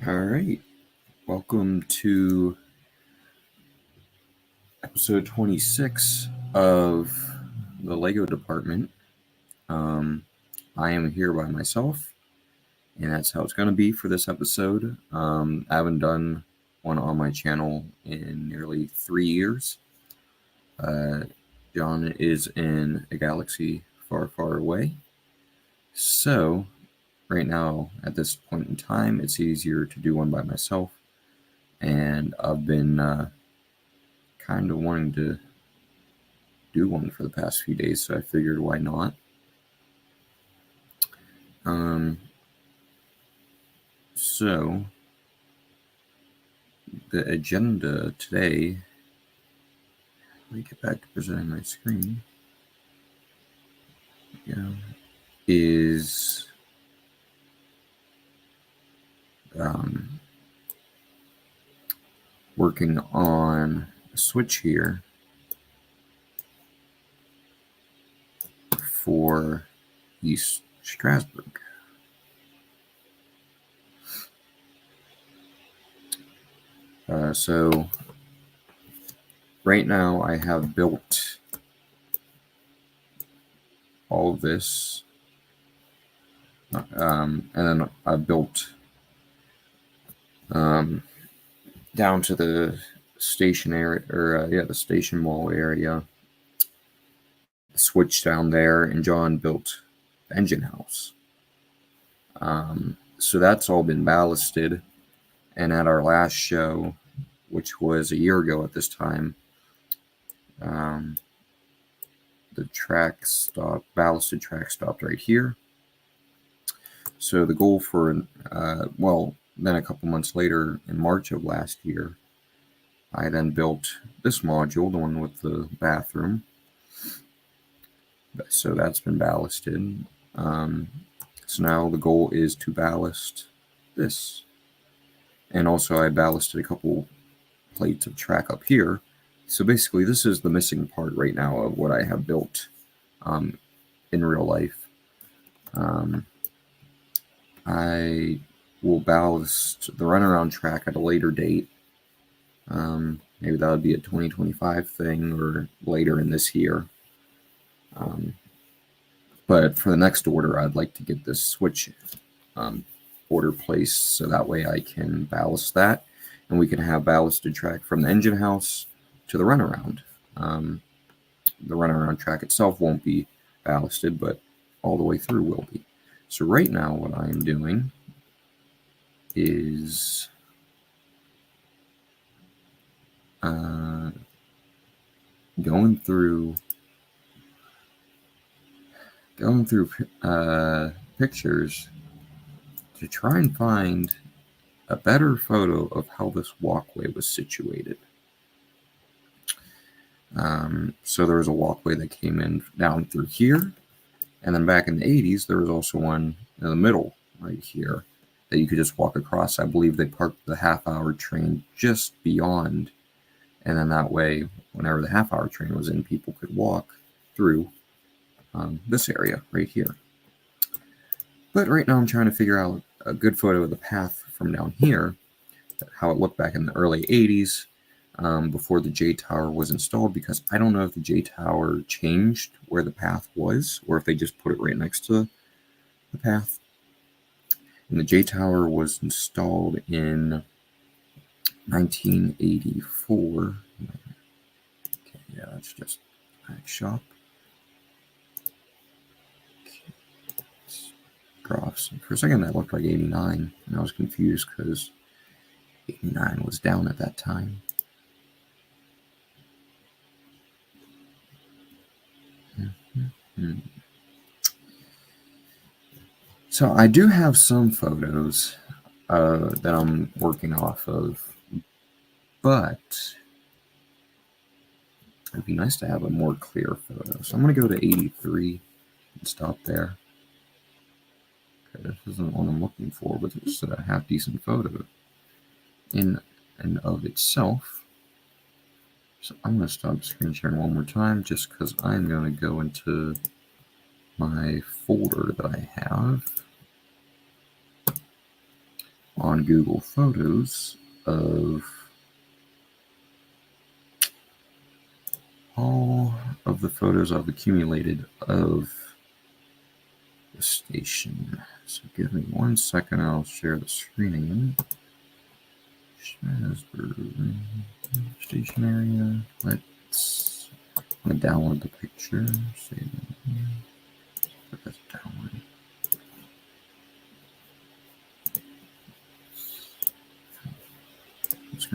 All right, welcome to episode 26 of the Lego department. I am here by myself, and that's how it's going to be for this episode. I haven't done one on my channel in nearly 3 years. John is in a galaxy far, far away. So, right now, at this point in time, it's easier to do one by myself. And I've been kind of wanting to do one for the past few days, so I figured why not. So the agenda today, let me get back to presenting my screen, is working on a switch here for East Strasburg. So right now I have built all of this, and then I built down to the station area, or the station wall area, switch down there, and John built the engine house. So that's all been ballasted. And at our last show, which was a year ago at this time, the track stopped, ballasted track stopped right here. So the goal for, then a couple months later, in March of last year, I then built this module, the one with the bathroom. So that's been ballasted. So now the goal is to ballast this. And also I ballasted a couple plates of track up here. So basically this is the missing part right now of what I have built in real life. I will ballast the runaround track at a later date. Maybe that would be a 2025 thing or later in this year. But for the next order, I'd like to get this switch order placed so that way I can ballast that, and we can have ballasted track from the engine house to the runaround. The runaround track itself won't be ballasted, but all the way through will be. So right now what I'm doing is going through pictures to try and find a better photo of how this walkway was situated. So there was a walkway that came in down through here, and then back in the 80s there was also one in the middle right here that you could just walk across. I believe they parked the half-hour train just beyond, and then that way whenever the half-hour train was in, people could walk through this area right here. But right now I'm trying to figure out a good photo of the path from down here, how it looked back in the early 80s before the J Tower was installed, because I don't know if the J Tower changed where the path was or if they just put it right next to the path. And the J Tower was installed in 1984. Okay, yeah, that's just back shop. Graphs. For a second that looked like 89, and I was confused because 89 was down at that time. So I do have some photos that I'm working off of, but it'd be nice to have a more clear photo. So I'm going to go to 83 and stop there. Okay, this isn't what I'm looking for, but it's a half-decent photo in and of itself. So I'm going to stop screen sharing one more time just because I'm going to go into my folder that I have on Google Photos of all of the photos I've accumulated of the station. So give me 1 second, I'll share the screen again. Strasburg station area. I'm gonna download the picture. Save it here. Put this download.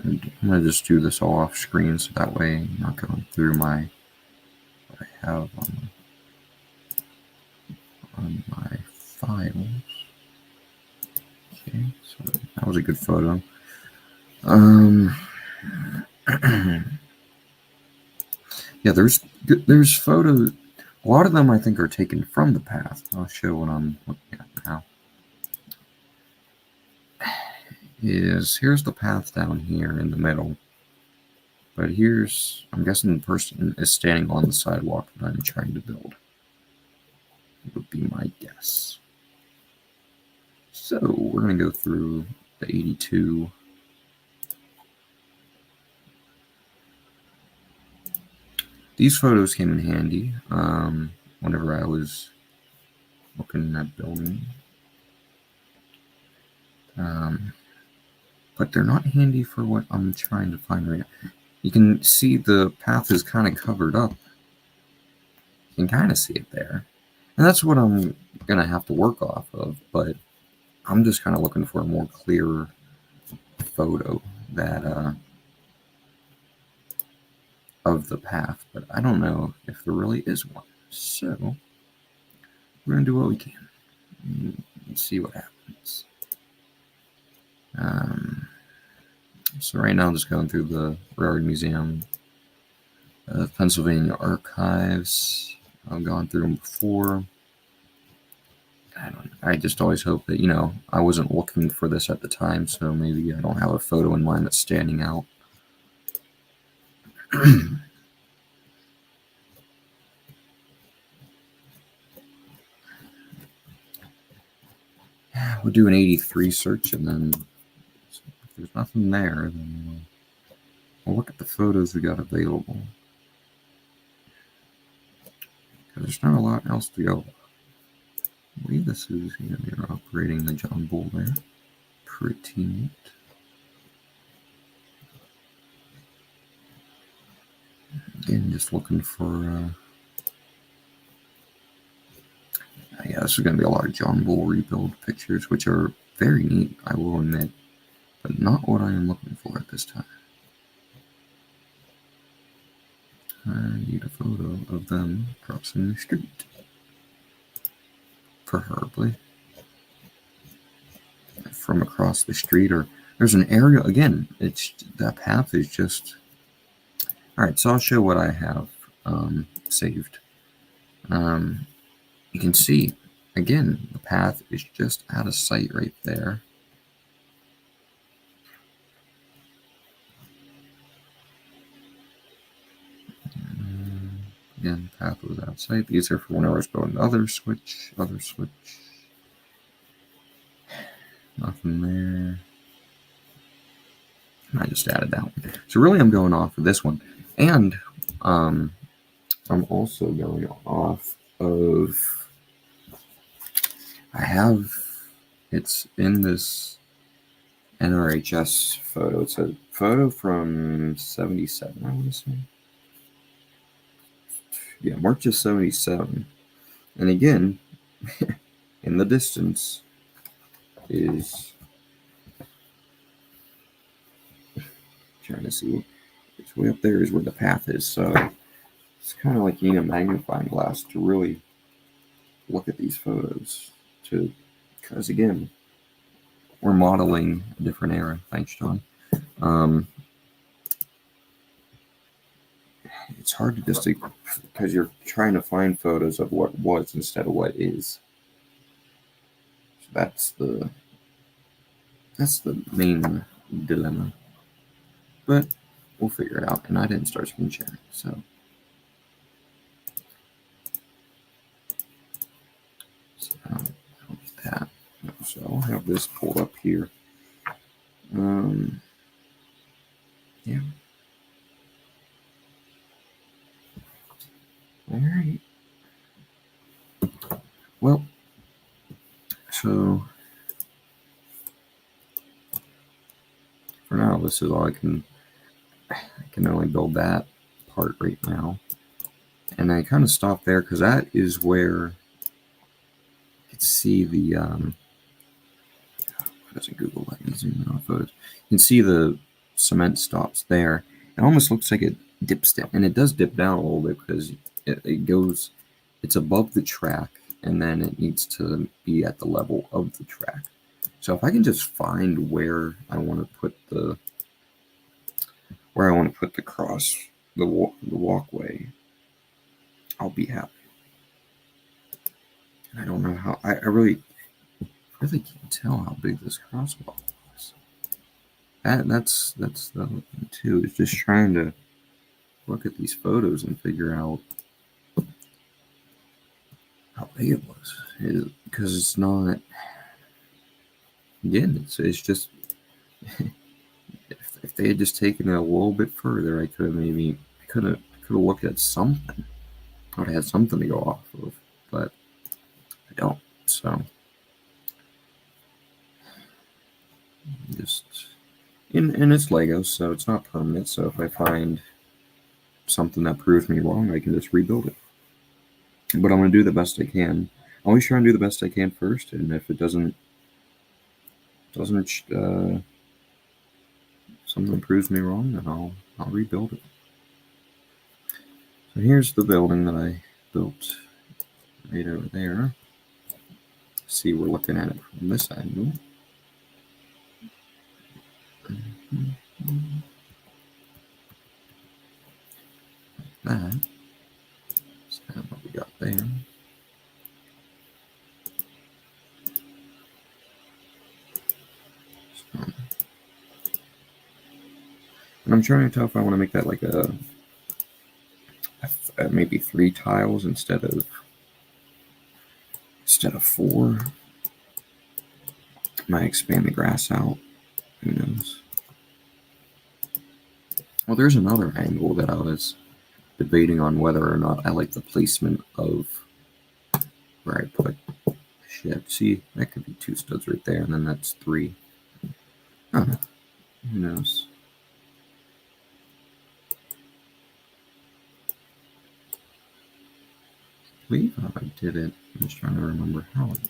I'm gonna just do this all off screen, so that way I'm not going through what I have on my files. Okay, so that was a good photo. Yeah, there's photos. A lot of them I think are taken from the path. I'll show what I'm looking at now. Here's the path down here in the middle. But I'm guessing the person is standing on the sidewalk that I'm trying to build. It would be my guess. So we're going to go through the 82. These photos came in handy whenever I was looking at building. But they're not handy for what I'm trying to find right now. You can see the path is kind of covered up. You can kind of see it there. And that's what I'm going to have to work off of, but I'm just kind of looking for a more clear photo that of the path, but I don't know if there really is one. So we're going to do what we can and see what happens. So right now I'm just going through the Railroad Museum, Pennsylvania Archives. I've gone through them before. I just always hope that, I wasn't looking for this at the time, so maybe I don't have a photo in mind that's standing out. We'll do an 83 search, and then if there's nothing there, then we'll look at the photos we got available. Because there's not a lot else to go. I believe this is, they're operating the John Bull there. Pretty neat. Again, just looking for, yeah, this is going to be a lot of John Bull rebuild pictures, which are very neat, I will admit, but not what I am looking for at this time. I need a photo of them crossing the street, preferably from across the street, or there's an area, again, that path is just, all right, so I'll show what I have saved. You can see, again, the path is just out of sight right there. Again, path was out of sight. These are for whenever I was going to other switch. Nothing there. I just added that one. So really I'm going off of this one. And I'm also going off of, it's in this NRHS photo. It's a photo from 77, I want to say. Yeah, March of 77. And again, in the distance is, trying to see, it's way up there is where the path is. So it's kind of like you need a magnifying glass to really look at these photos, because again, we're modeling a different era. Thanks, John. It's hard to just, because you're trying to find photos of what was instead of what is. So that's the main dilemma. But we'll figure it out. And I didn't start screen sharing, so. That. So I'll have this pulled up here. Yeah. All right. Well, so for now, this is all I can only build that part right now. And I kind of stopped there because that is where you can see the, why doesn't Google let me zoom in on photos? You can see the cement stops there. It almost looks like it dips down, and it does dip down a little bit because it goes, it's above the track, and then it needs to be at the level of the track. So if I can just find where I want to put the cross, the walkway, I'll be happy. And I don't know how, I really can't tell how big this crosswalk was. That's the thing too, is just trying to look at these photos and figure out how big it was. Because it's not, again, it's just, if they had just taken it a little bit further, I could have looked at something. I would have had something to go off of, but I don't. So just, and it's Lego, so it's not permanent. So if I find something that proves me wrong, I can just rebuild it. But I'm going to do the best I can. I always try and do the best I can first, and if it doesn't something proves me wrong, then I'll rebuild it. So here's the building that I built right over there. See, we're looking at it from this angle. That. That's kind of what we got there. So, and I'm trying to tell if I want to make that like a maybe 3 tiles instead of 4. Might expand the grass out. Who knows? Well, there's another angle that I was debating on whether or not I like the placement of where I put the shed. See, that could be 2 studs right there, and then that's 3. I don't know. Who knows? I believe how I did it. I'm just trying to remember how it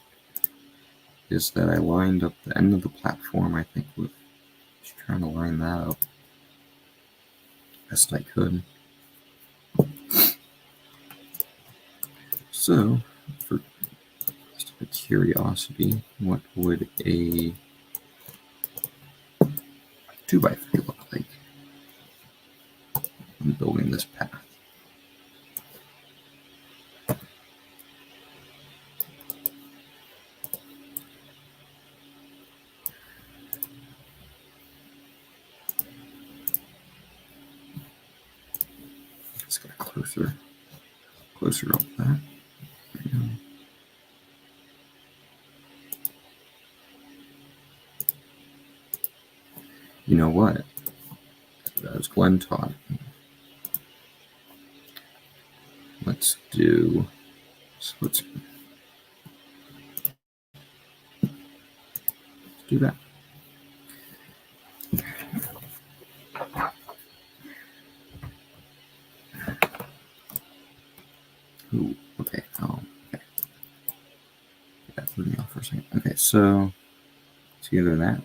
is that I lined up the end of the platform, I think, with just trying to line that up best I could. So, for just a curiosity, what would a 2x3 look like? I'm building this path. Let's get closer up that. There we go. You know what? As Glenn taught, let's do that. Ooh, okay. Oh, okay. That threw me off for a second. Okay, so it's either that.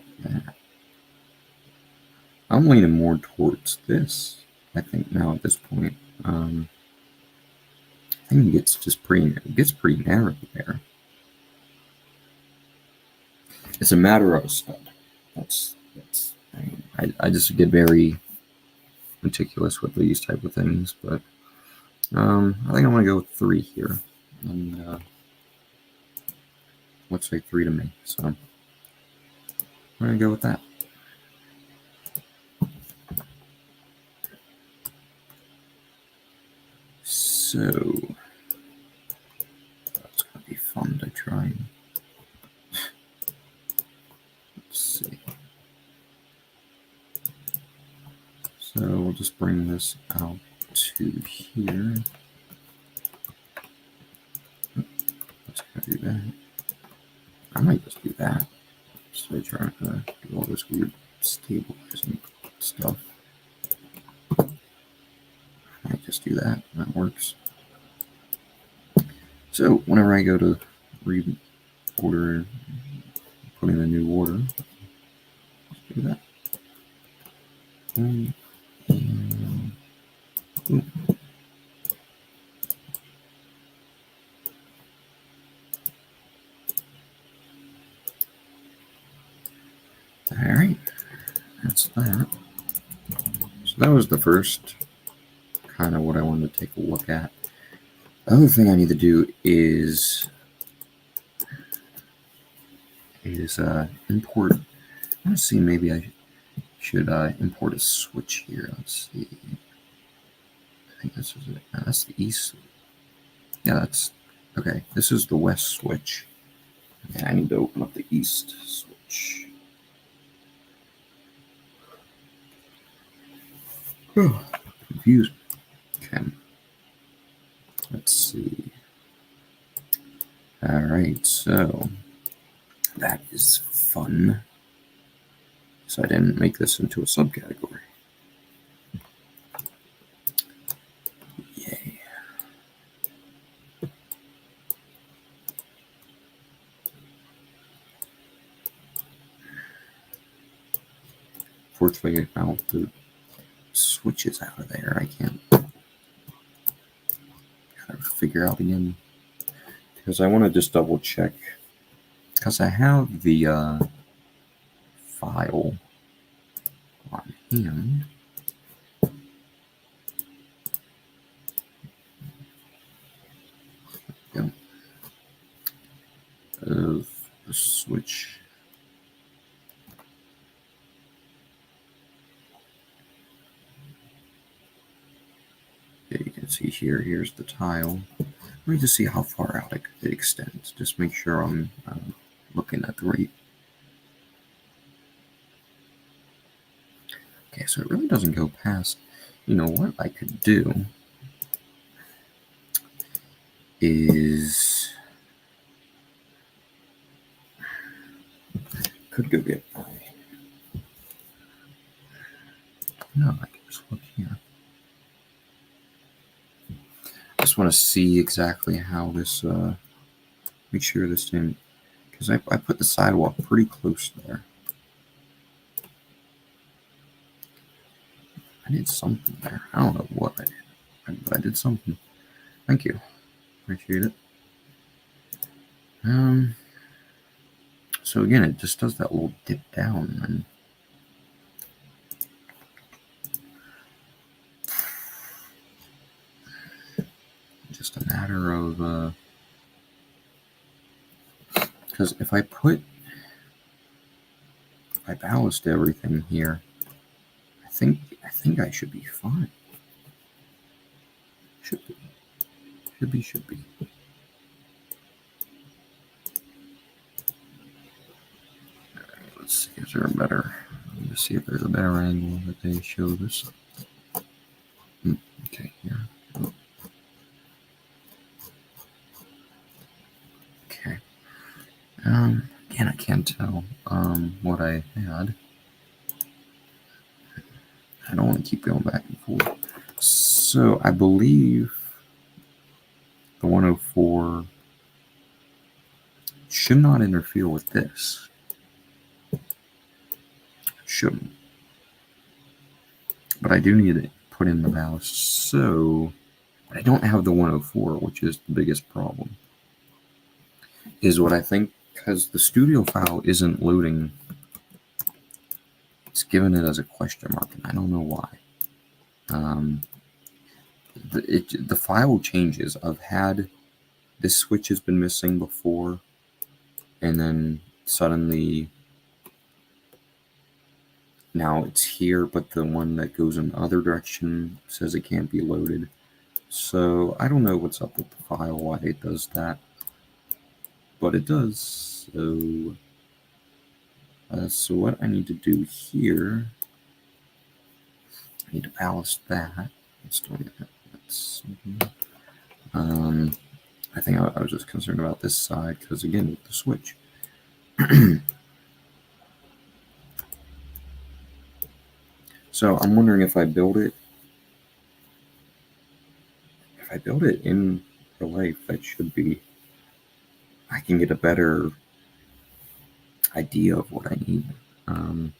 I'm leaning more towards this, I think, now at this point. I think it gets pretty narrow there. It's a matter of stud. I just get very meticulous with these type of things, but I think I'm gonna go with 3 here, and looks like 3 to me, so I'm gonna go with that. So that's gonna be fun to try. Let's see. just bring this out to here. Let's go do that. I might just do that. So I try to do all this weird stabilizing stuff. I might just do that. That works. So whenever I go to reorder, put in a new order, let's do that. And, all right, that's that. So that was the first kind of what I wanted to take a look at. The other thing I need to do is import. I want to see, maybe I should import a switch here. Let's see. I think this is it. No, that's the east. Yeah, that's okay. This is the west switch. Okay, I need to open up the east switch. Oh, confused. Okay. Let's see. All right, so that is fun. So I didn't make this into a subcategory. Yay. Fortunately, now the switch is out of there. I can't gotta figure out again. Because I want to just double check. Because I have the file on hand. Go. Of the switch. Okay, you can see here. Here's the tile. Let me just see how far out it extends. Just make sure I'm looking at the right. Okay, so it really doesn't go past. You know what I could do is could go get my. No, I can just look here. I just want to see exactly how this. Make sure this didn't, because I put the sidewalk pretty close there. I did something there. I don't know what I did, but I did something. Thank you. Appreciate it. So again, it just does that little dip down and just a matter of because if I ballast everything here, I think I should be fine. Should be. Let's see, is there a better, let me see if there's a better angle that they show this. Okay, here. Okay. Again, I can't tell what I had. I don't want to keep going back and forth. So I believe the 104 should not interfere with this. Shouldn't. But I do need to put in the ballast. So I don't have the 104, which is the biggest problem. Is what I think, because the studio file isn't loading. It's given it as a question mark, and I don't know why. The file changes. I've had this switch has been missing before, and then suddenly now it's here, but the one that goes in the other direction says it can't be loaded. So I don't know what's up with the file, why it does that, but it does. So what I need to do here I need to ballast that. Let's do that. I think I was just concerned about this side because, again, with the switch. So I'm wondering if I build it in real life, that should be, I can get a better idea of what I need. And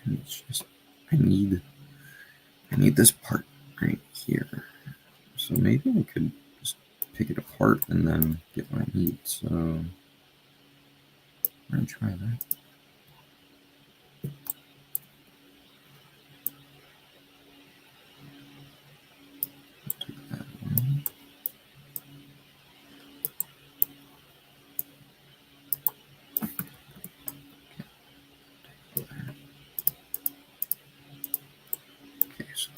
it's just, I need this part right here. So maybe I could just pick it apart and then get what I need. So I'm gonna try that. Take that one. Okay, so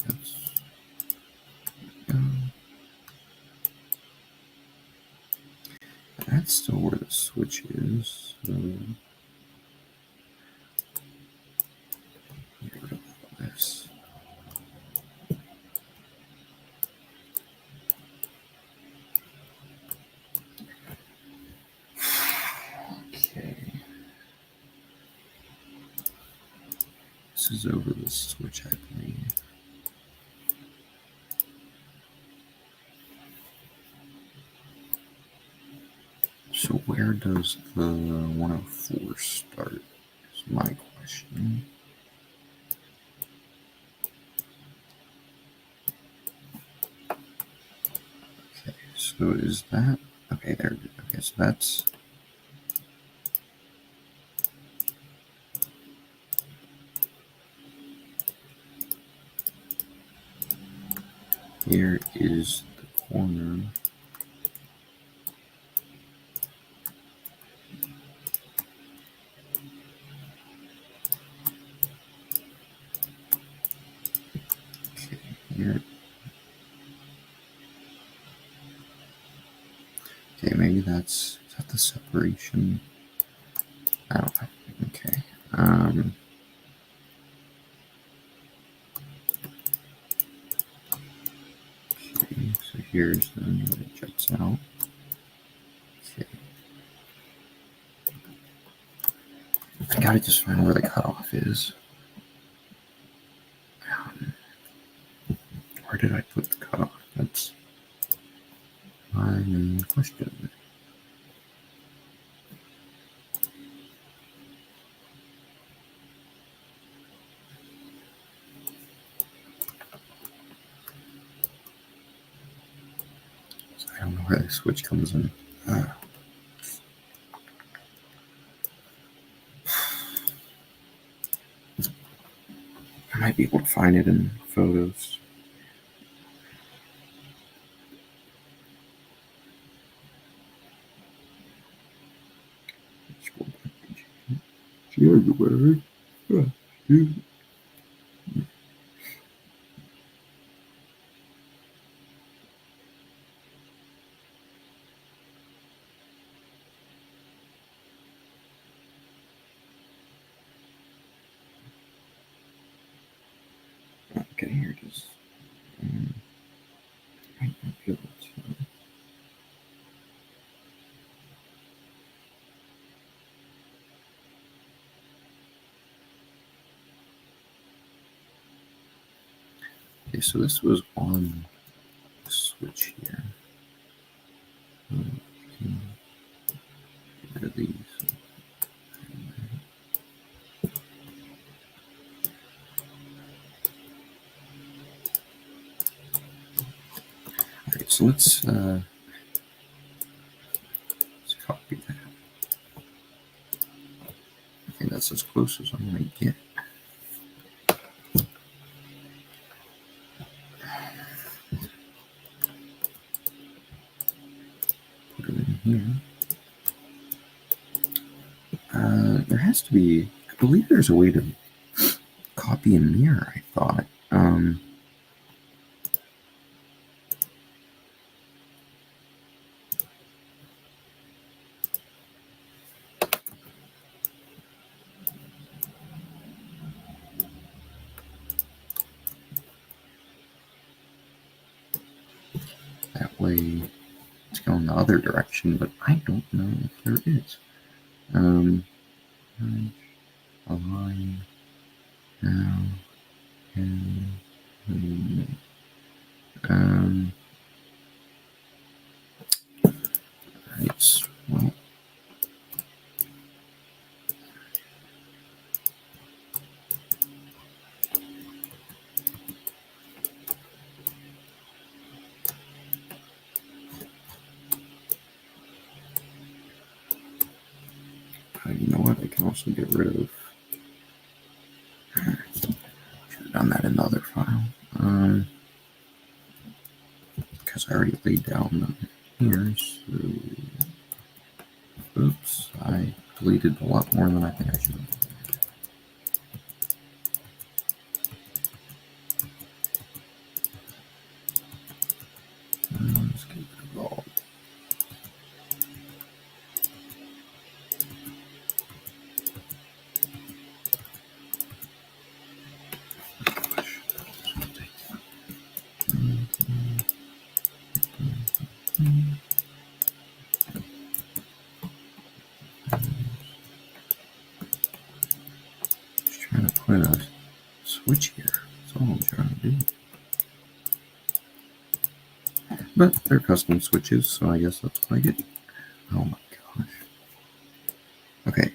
that's still where the switch is. So get rid of all this. Okay. This is over the switch, I believe. So where does the 104 start is my question. Okay, so is that, okay, there, okay, so that's, here is the corner. Okay, here. Okay, maybe that's, is that the separation? I don't know. Okay. Okay, so here's the one that juts out. Okay. I gotta just find where the cutoff is. Where did I put the cutoff? That's my main question. So I don't know where the switch comes in. I might be able to find it in photos. January. Okay, here it is. Might not be able to. Okay, so this was on the switch here. Get rid of these. Alright, so let's copy that. Okay, that's as close as I'm gonna get. Put it in here. There has to be, I believe there's a way to copy and mirror, I thought. walkway to go in the other direction, but I don't know if there is. A line now, and right, well, you know what? I can also get rid of. Should have done that in the other file. Because I already laid down here. So, oops, I deleted a lot more than I think I should have. Let's get rid of all. Just trying to put a switch here. That's all I'm trying to do. But they're custom switches, so I guess that's what I get. Oh my gosh. Okay,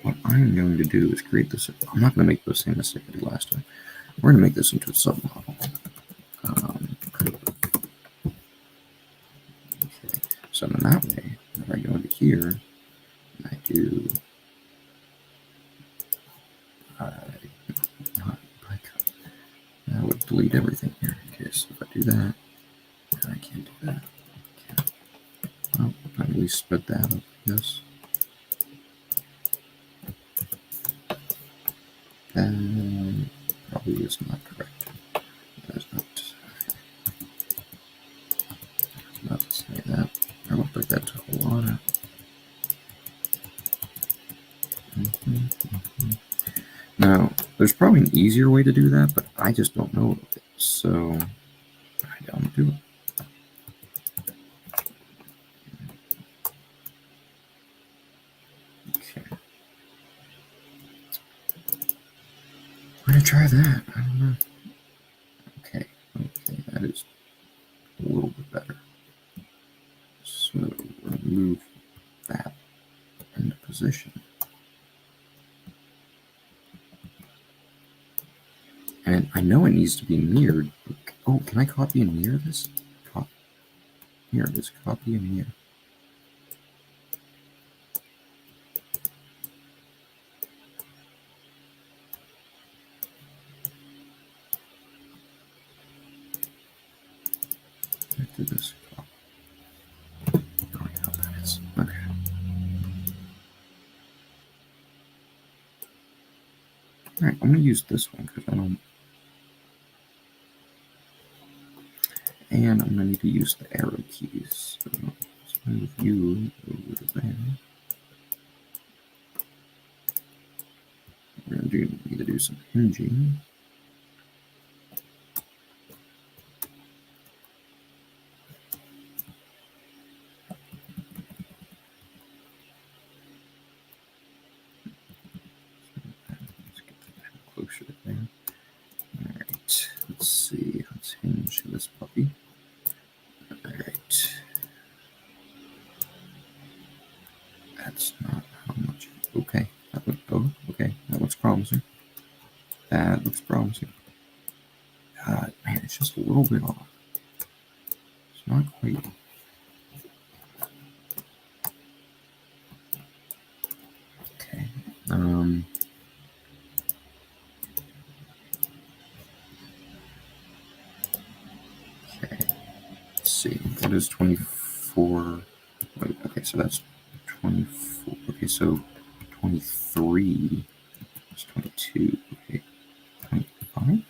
what I'm going to do is create this. I'm not going to make the same mistake I did last time. We're going to make this into a submodel. Okay, so in that way, if I go into here, and I do that would delete everything here. Okay, so if I do that, I can't do that. Okay. Well, at least split that up, yes. And probably is not correct. That is not to say that. I looked like that took a lot out. Now, there's probably an easier way to do that, but I just don't know of it, so I don't do it. Okay. I'm gonna try that. I don't know. Okay, that is a little bit better. So remove that into position. And I know it needs to be mirrored. Oh, can I copy and mirror this? Here it is, copy and mirror. Let's do this. Oh, yeah, that is. Okay. Alright, I'm going to use this one because I don't. And I'm going to need to use the arrow keys. So let's move you over to there. We're going to need to do some hinging. Closer to there. Alright, let's see. Let's hinge this puppy. Alright. That's not how much. Okay. Okay. That looks promising. That looks promising. God, man, it's just a little bit off. It's not quite. Okay. Okay. Let's see. That is 24. Wait, okay, so that's 24. Okay, so 23 is 22. Okay. 25?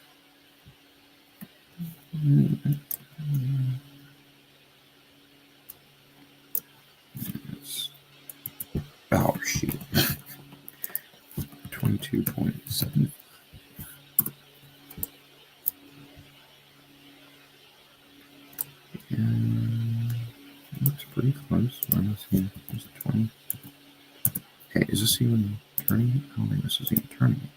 Oh, shoot. 22.7. Looks pretty close. Minus here is 20. Okay, is this even turning it? I don't think this is even turning it.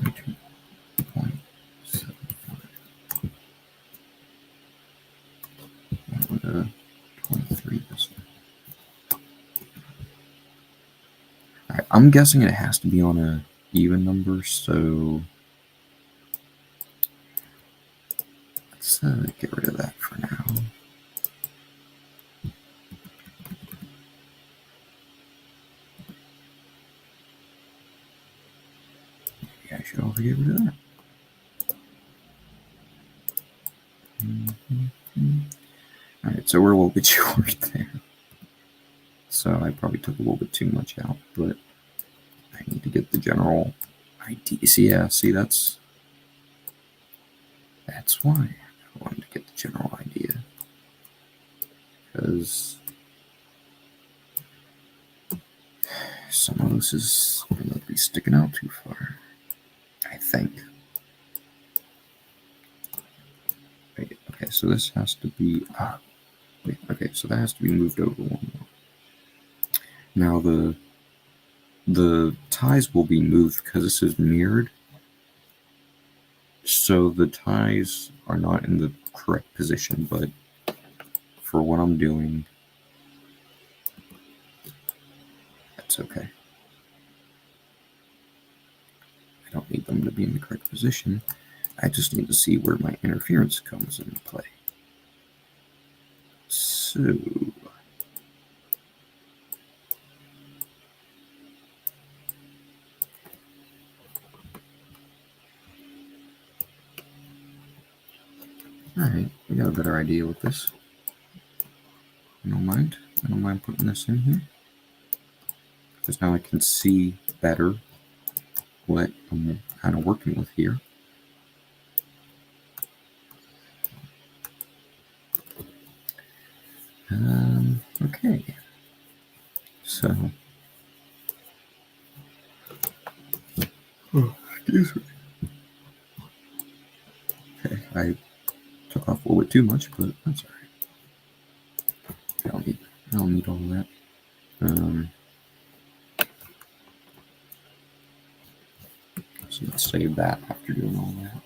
22.75. That would 23 this way. Alright, I'm guessing it has to be on a even number, so let's get rid of that for now. Maybe I should also get rid of that. Alright, so we're a little bit short there. So I probably took a little bit too much out, but I need to get the general idea. See, that's why I wanted to get the general idea. Because some of this is going to be sticking out too far, I think. Wait, okay, so this has to be... wait, okay, so that has to be moved over one more. Now the ties will be moved because this is mirrored. So the ties are not in the correct position, but for what I'm doing, that's okay. I don't need them to be in the correct position. I just need to see where my interference comes into play. So alright, we got a better idea with this. I don't mind putting this in here. Because now I can see better what I'm kind of working with here. Okay. So, excuse me. Okay, I took off a little bit too much, but that's alright. I don't need all of that. So let's save that after doing all that.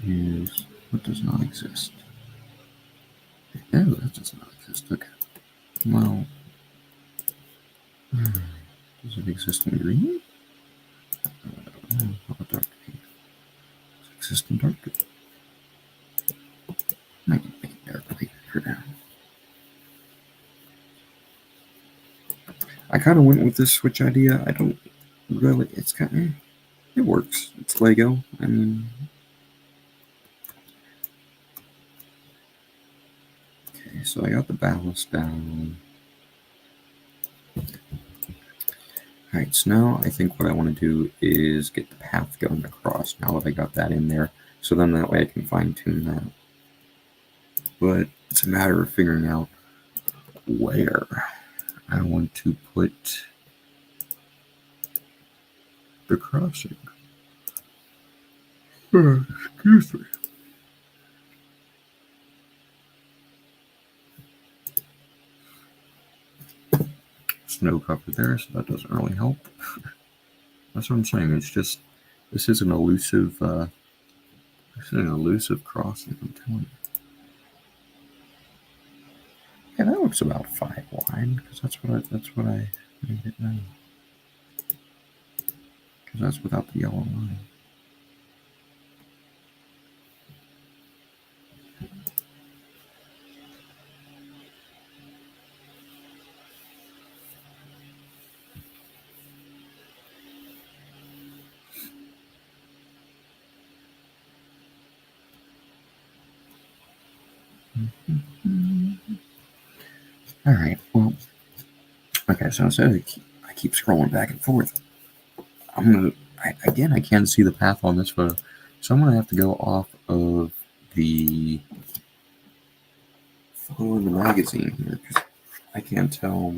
Is what does not exist. Oh, that does not exist. Okay. Well, does it exist in green? How about dark green? Does it exist in dark green? I can make it dark green for now. I kind of went with this switch idea. I don't really. It's kind of. It works. It's Lego. I mean. Okay, so I got the ballast down. Alright, so now I think what I want to do is get the path going across now that I got that in there. So then that way I can fine tune that. But it's a matter of figuring out where I want to put the crossing. Excuse me. Snow covered there, so that doesn't really help. That's what I'm saying. It's just this is an elusive crossing. I'm telling you. Yeah, that looks about 5 wide because that's what I made it now. Because that's without the yellow line. All right. Well, okay. So instead of I keep scrolling back and forth, I can't see the path on this photo, so I'm gonna have to go off of the photo in the magazine here because I can't tell.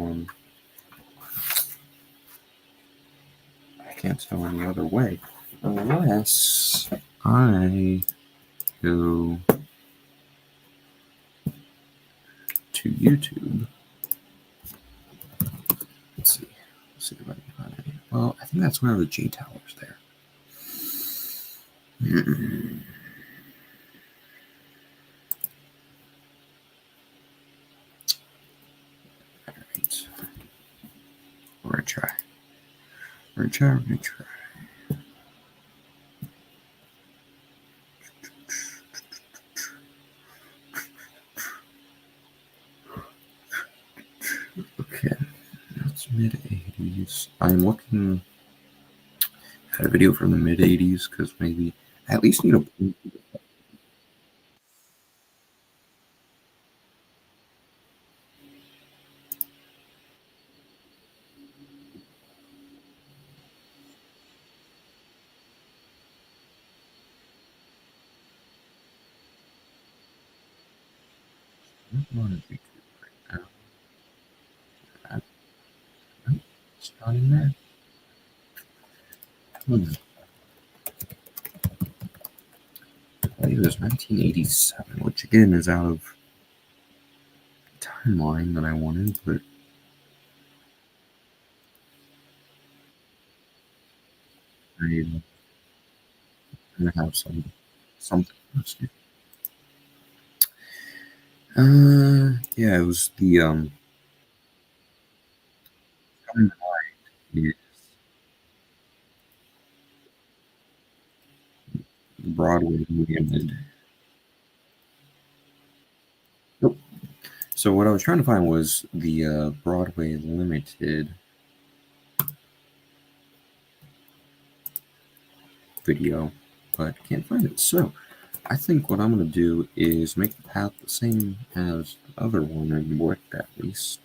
can't tell any other way unless I go to YouTube. Let's see. Let's see if I can find any. Well, I think that's one of the J towers there. All right. We're gonna try. We're gonna try. Okay, that's mid-80s. I'm looking at a video from the mid-80s because maybe I at least need a. I'm on YouTube right now. It's not in there. I believe it was 1987, which again is out of the timeline that I wanted, but I'm gonna have something. Yeah, it was the is Broadway Limited. Nope. So what I was trying to find was the Broadway Limited video, but can't find it. So I think what I'm going to do is make the path the same as the other one and work at least.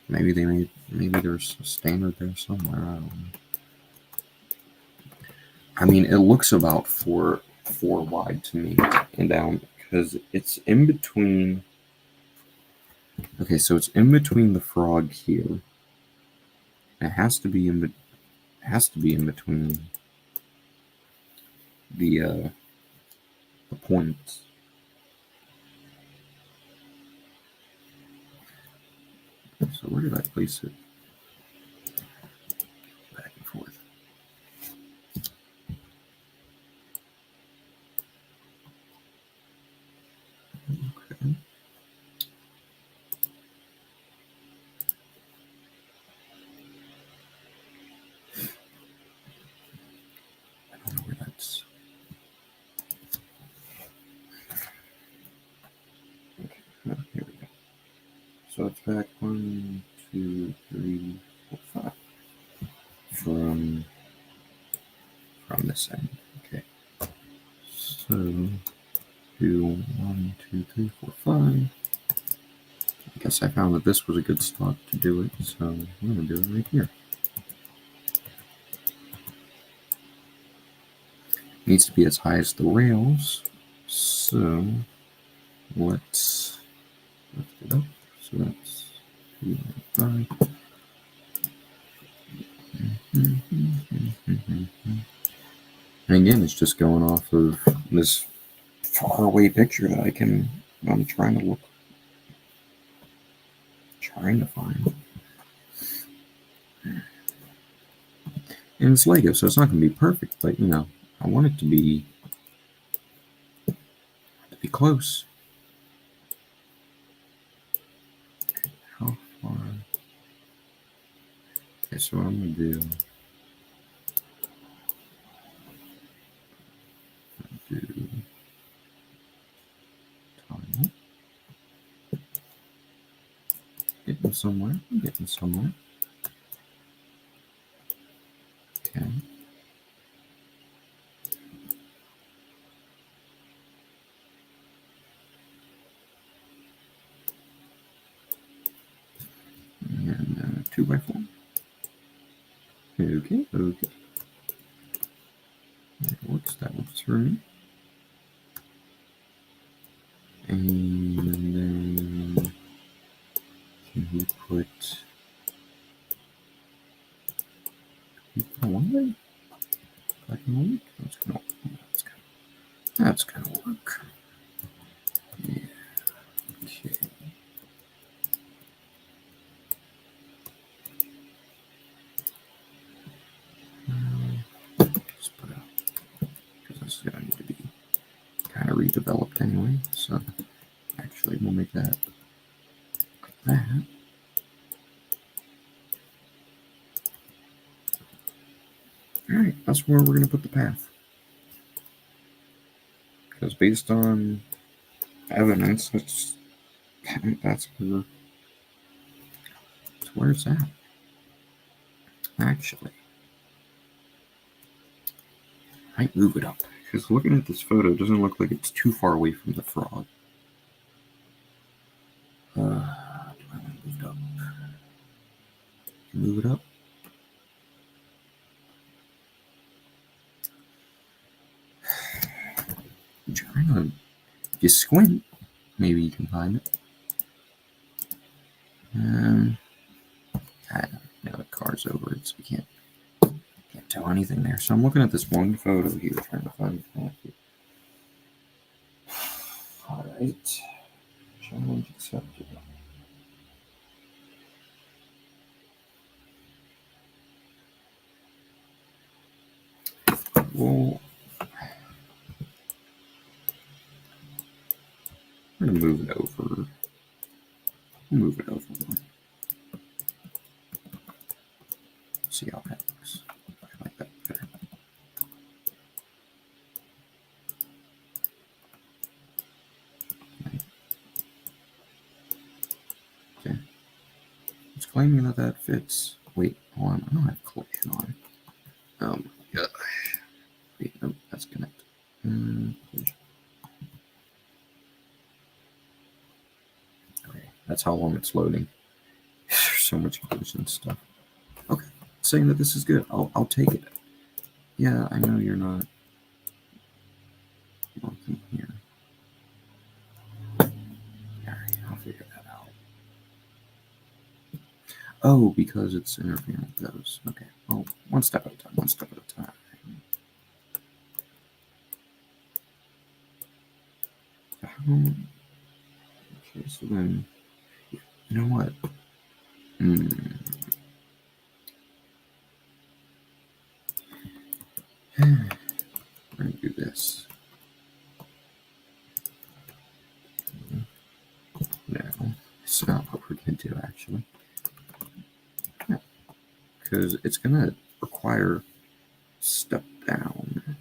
Maybe there's a standard there somewhere. I don't know. I mean, it looks about four wide to me and down because it's in between. Okay, so it's in between the frog here. It has to be in between the points. So where did I place it? Back and forth. Okay. I don't know where that's. Okay, here we go. So it's back 1, 2, 3, 4, 5 from this end. Okay. So do 1, 2, 3, 4, 5. I guess I found that this was a good spot to do it, so I'm gonna do it right here. Needs to be as high as the rails, so let's lift it up. So that's 2, 5. And again, it's just going off of this faraway picture that I'm trying to find. And it's Lego, so it's not going to be perfect, but you know, I want it to be close. How far? Okay, so what I'm going to do time. Getting somewhere. I'm getting somewhere. Okay. And 2x4. Okay. That works for me. And then can we put one way. That's gonna work. Yeah. Okay. Just put up, because this is gonna need to be kind of redeveloped anyway. So actually, we'll make that like that. All right, that's where we're gonna put the path. Because based on evidence, that's where it's at. Actually, I might move it up. Because looking at this photo, it doesn't look like it's too far away from the frog. Do I want to move it up? Move it up? I'm trying to. If you squint, maybe you can find it. I don't know, the car's over it, so you can't tell anything there. So I'm looking at this one photo here, trying to find the path here. Alright. Challenge accepted. Well, I'm going to move it over. Move it over one. See how that looks. I like that better. Okay. It's claiming that fits. Wait, hold on. I don't have collision on. Yeah. Wait, nope, that's connected. Collision. Okay, that's how long it's loading. There's so much collision stuff. Okay, saying that this is good. I'll take it. Yeah, I know you're not working here. Alright, I'll figure that out. Oh, because it's interfering with those. Okay, well, one step at a time, one step at a time. Okay, so then, you know what? We're going to do this. No, it's not what we're going to do, actually. Because it's going to require step down.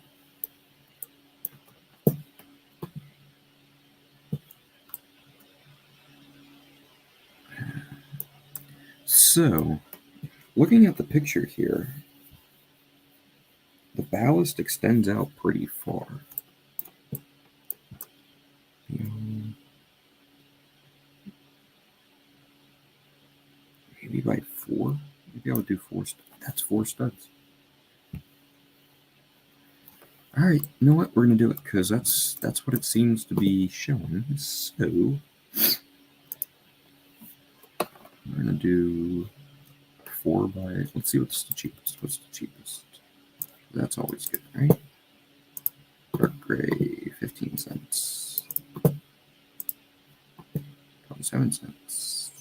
So, looking at the picture here, the ballast extends out pretty far. Maybe by 4. Maybe I'll do 4 studs. That's 4 studs. Alright, you know what? We're going to do it because that's what it seems to be showing. So, we're going to do 4 by... Let's see what's the cheapest. What's the cheapest? That's always good, right? Dark gray, 15 cents. 27 cents.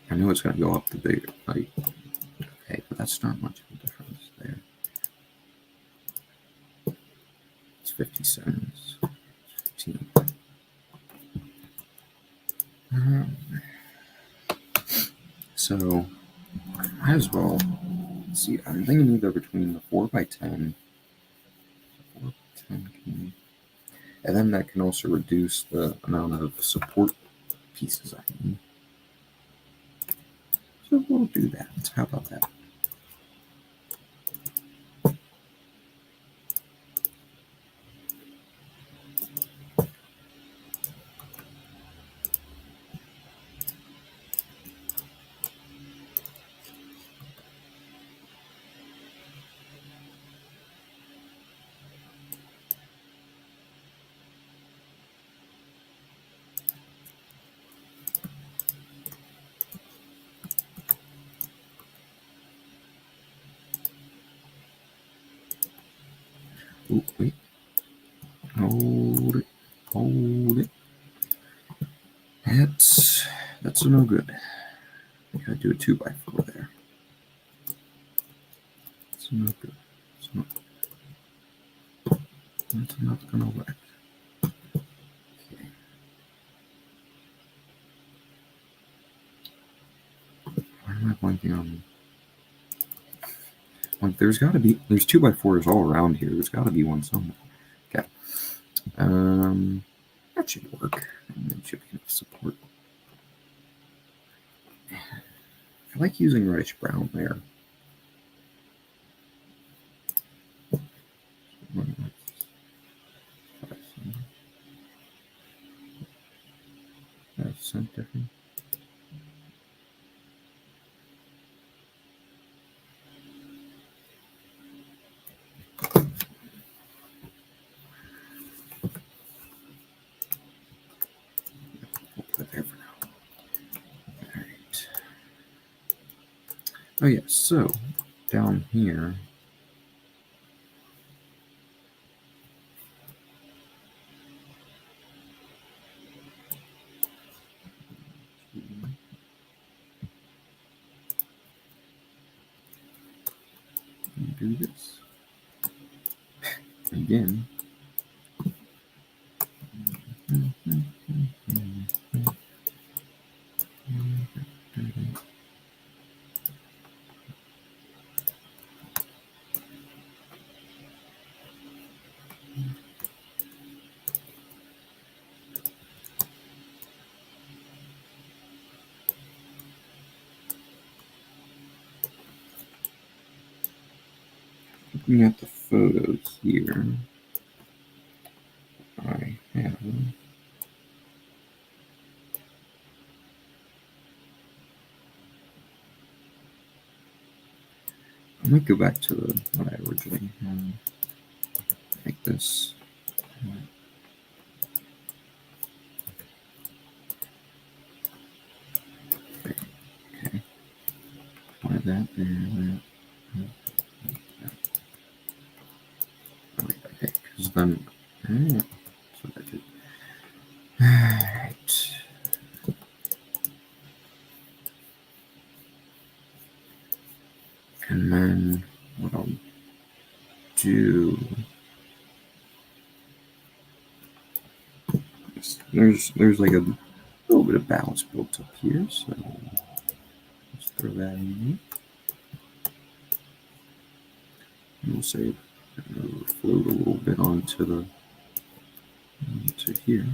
I know it's going to go up the bigger, like, okay, but that's not much of a difference there. It's 50 cents. 15. So, I might as well see. I'm thinking either between the 4x10, and then that can also reduce the amount of support pieces I need. So we'll do that. How about that? Oh, wait. Hold it. Hold it. That's no good. Gotta do a 2x4 there. It's not good. It's not gonna work. Okay. Why am I blanking on? Like, there's 2x4s all around here. There's gotta be one somewhere. Okay. That should work. And then should be enough support. I like using reddish brown there. That's different. We'll put it there for now. All right. Oh yeah, so down here. Do this again. Looking at the photos here, I have I might go back to what I originally had. Like this. Okay. Apply that there. Okay, because then. That's what I did. Alright. And then what I'll do. There's like a little bit of balance built up here, so let's throw that in. And we'll say it'll float a little bit onto here.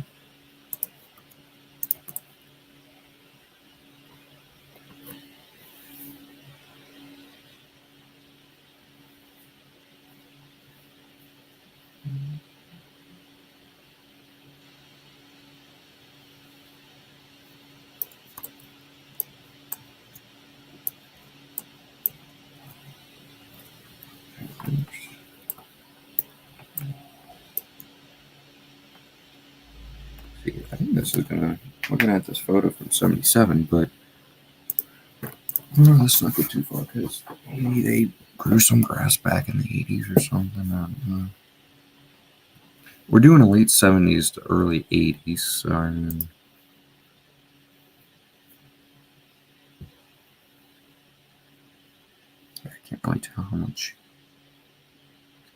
See, I think this is looking at this photo from '77, but let's not go too far because maybe they grew some grass back in the '80s or something. I don't know. We're doing a late '70s to early '80s, so I mean, I can't really tell how much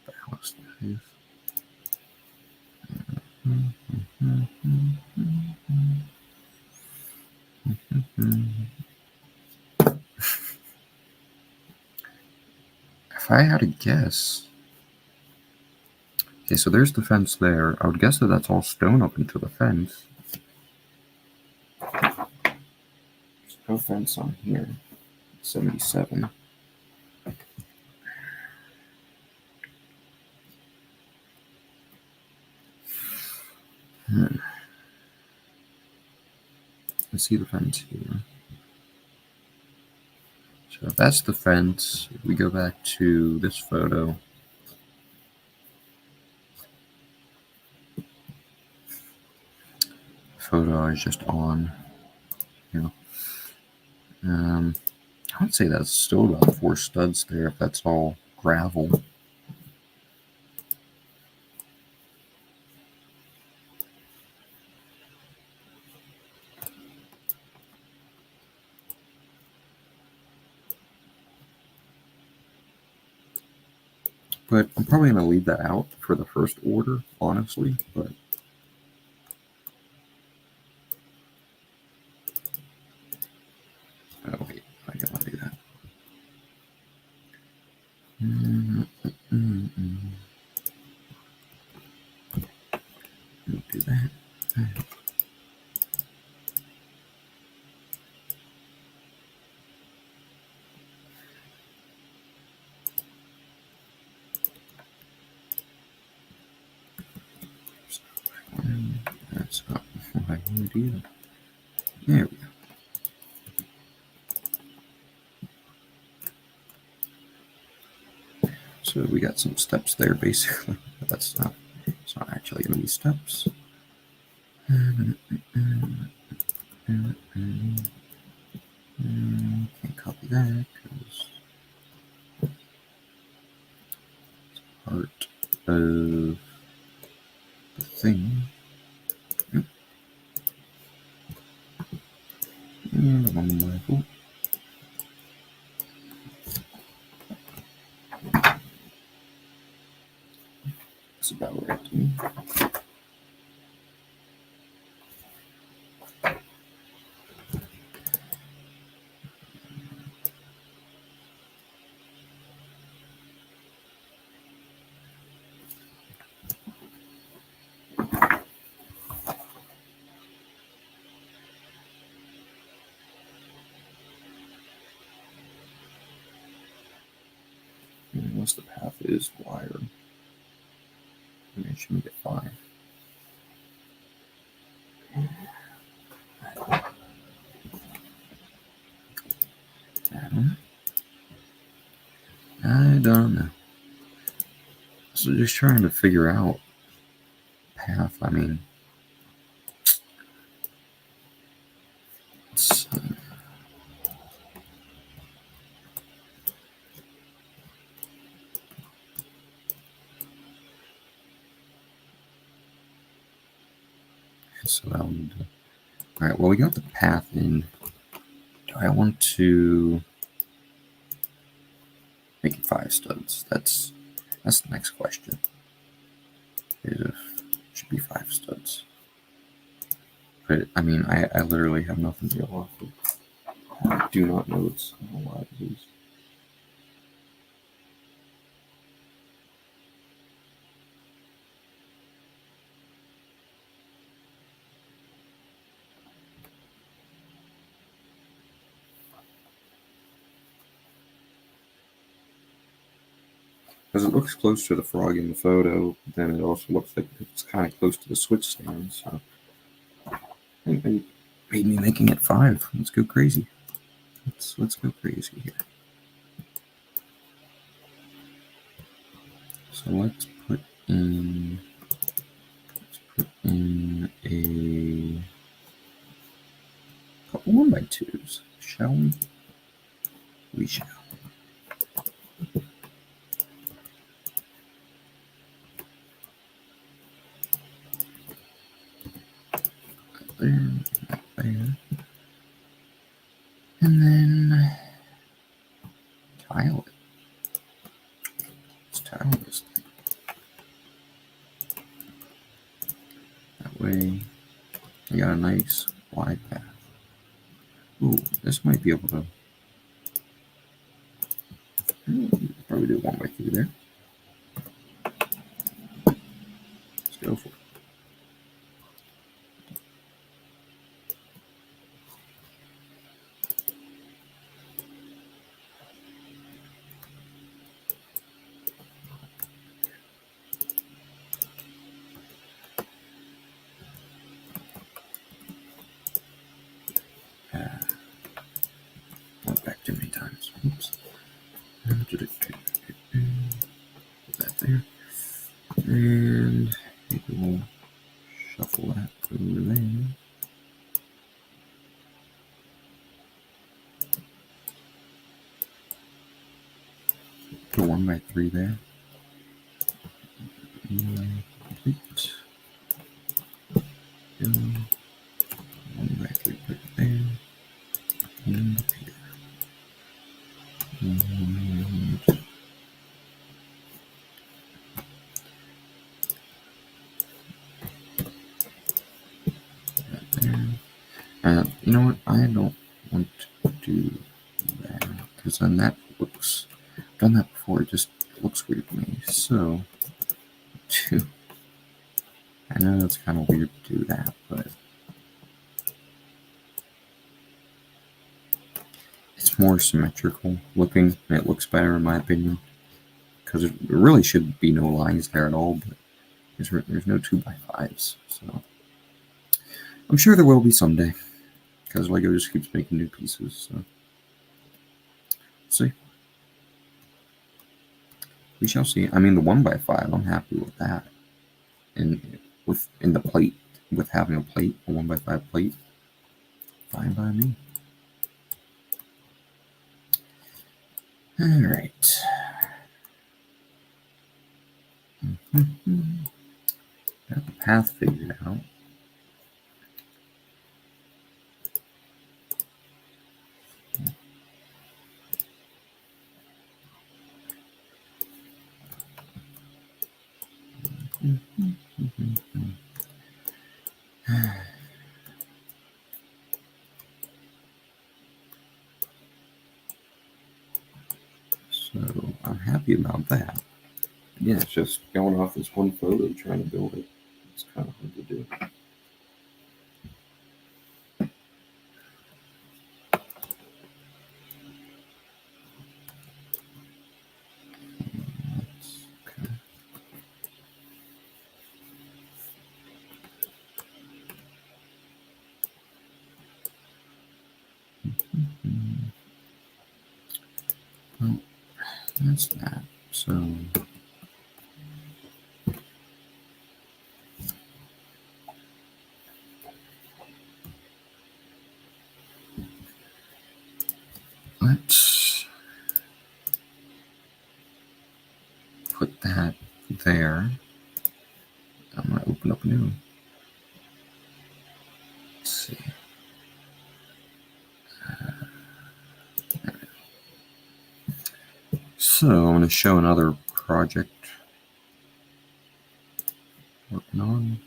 ballast that is. If I had to guess, okay, so there's the fence there. I would guess that that's all stone up into the fence. There's no fence on here. 77. I see the fence here. So if that's the fence, if we go back to this photo, I is just on, you know. I would say that's still about 4 studs there if that's all gravel. But I'm probably going to leave that out for the first order, honestly. But oh wait, I don't want to do that. Do that. That's not what I want to do. There we go. So we got some steps there, basically. But it's not actually going to be steps. Can't copy that because it's part of the thing. And one level. That's about right to me. Unless the path is wired, and it should make it 5. I don't know. So just trying to figure out path. I mean, so that would. All right. Well, we got the path in. Do I want to make it 5 studs? That's the next question. It should be 5 studs. But I mean, I literally have nothing to go off of. I do not know it's a lot of these. Because it looks close to the frog in the photo, then it also looks like it's kind of close to the switch stand. So it made me making it 5. Let's go crazy. Let's go crazy here. So let's put in a couple 1x2s, shall we? We shall. There. And then tile it. Let's tile this thing. That way we got a nice wide path. Ooh, this might be able to probably do 1x3 there. Let's go for it. Went back too many times. Oops. Put that there. And maybe we'll shuffle that over there. Put a 1x3 there. Complete. 1x3 put it there. And here. And You know what? I don't want to do that because then that looks. I've done that before. It just looks weird to me. So, I know it's kind of weird to do that, but it's more symmetrical looking. And it looks better in my opinion because there really should be no lines there at all. But there's no 2x5s, so I'm sure there will be someday because Lego just keeps making new pieces. So, see. We shall see. I mean, the 1x5, I'm happy with that. And in the plate, with having a plate, a 1x5 plate, fine by me. All right. Got the path figured out. So I'm happy about that. Yeah, it's just going off this one photo trying to build it. It's kind of hard to do. Okay. Well, that's that. So let's put that there. I'm going to open up new. Let's see. So I'm going to show another project working on.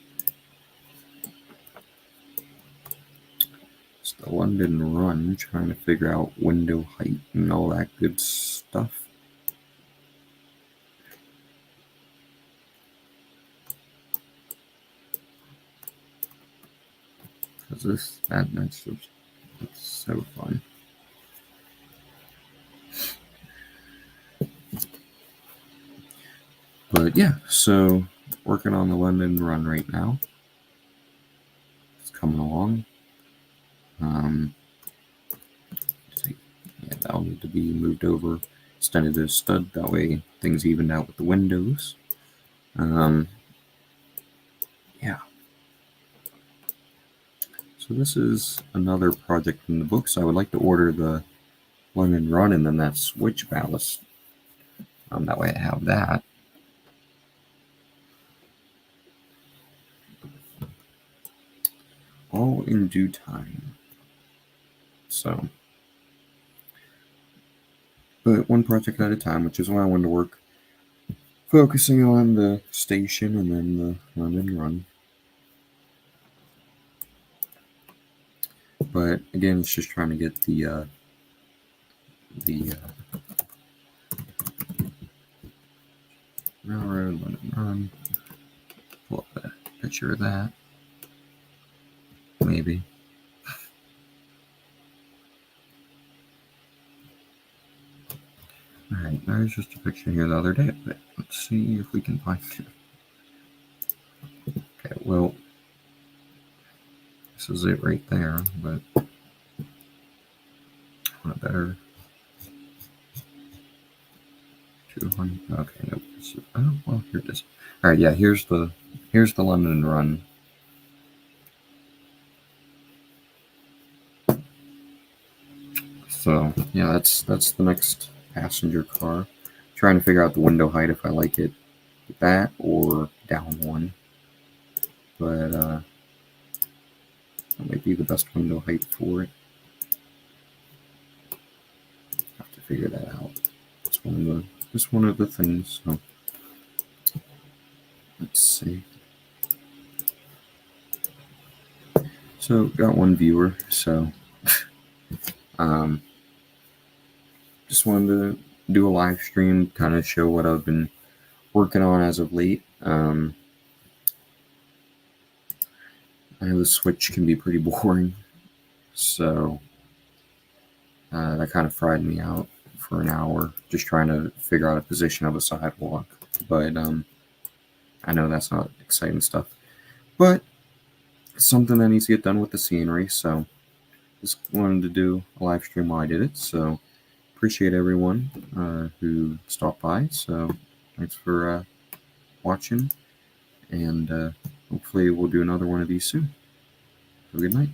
It's the London Run, trying to figure out window height and all that good stuff. Because that's so fun. But yeah, so working on the London Run right now. It's coming along. Yeah, that'll need to be moved over, extended to a stud. That way things evened out with the windows. Yeah. So this is another project in the books. I would like to order the London Run and then that switch ballast. That way I have that. All in due time. So, but one project at a time, which is why I wanted to work focusing on the station and then the London Run. But again, it's just trying to get the railroad London Run. Pull up a picture of that. Maybe. Alright, there's just a picture here the other day of it. Let's see if we can find it. Okay, well, this is it right there, but a better 200. Okay, nope. Oh, well, here it is. Alright, yeah, here's the London Run. So yeah, that's the next passenger car. Trying to figure out the window height if I like it that or down one. But that might be the best window height for it. Have to figure that out. It's one of the things. So let's see. So So got one viewer, so just wanted to do a live stream, kind of show what I've been working on as of late. I know the Switch can be pretty boring, so that kind of fried me out for an hour, just trying to figure out a position of a sidewalk. But I know that's not exciting stuff, but it's something that needs to get done with the scenery, so just wanted to do a live stream while I did it. So appreciate everyone who stopped by. So thanks for watching, and hopefully we'll do another one of these soon. Have a good night.